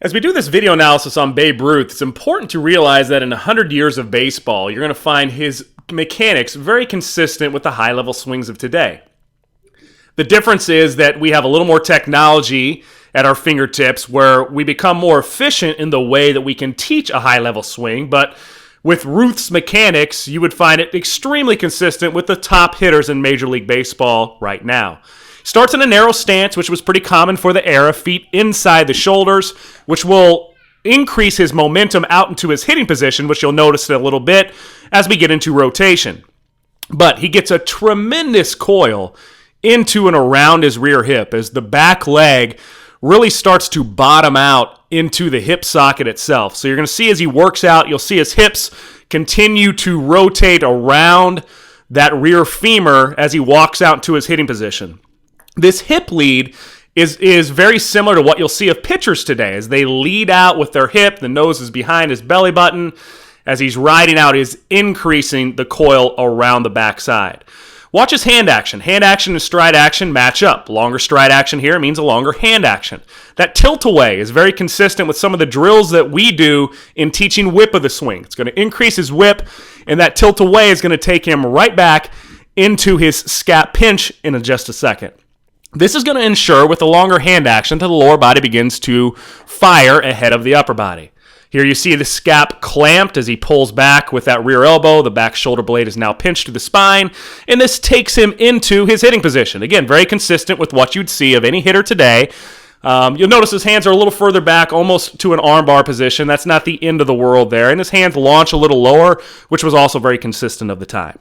As we do this video analysis on Babe Ruth, it's important to realize that in 100 years of baseball, you're going to find his mechanics very consistent with the high-level swings of today. The difference is that we have a little more technology at our fingertips where we become more efficient in the way that we can teach a high-level swing, but with Ruth's mechanics, you would find it extremely consistent with the top hitters in Major League Baseball right now. Starts in a narrow stance, which was pretty common for the era, feet inside the shoulders, which will increase his momentum out into his hitting position, which you'll notice in a little bit as we get into rotation. But he gets a tremendous coil into and around his rear hip as the back leg really starts to bottom out into the hip socket itself. So you're going to see as he works out, you'll see his hips continue to rotate around that rear femur as he walks out into his hitting position. This hip lead is very similar to what you'll see of pitchers today. As they lead out with their hip, the nose is behind his belly button. As he's riding out, he's increasing the coil around the backside. Watch his hand action. Hand action and stride action match up. Longer stride action here means a longer hand action. That tilt away is very consistent with some of the drills that we do in teaching whip of the swing. It's going to increase his whip, and that tilt away is going to take him right back into his scap pinch in just a second. This is going to ensure with a longer hand action that the lower body begins to fire ahead of the upper body. Here you see the scap clamped as he pulls back with that rear elbow. The back shoulder blade is now pinched to the spine, and this takes him into his hitting position. Again, very consistent with what you'd see of any hitter today. You'll notice his hands are a little further back, almost to an armbar position. That's not the end of the world there. And his hands launch a little lower, which was also very consistent of the time.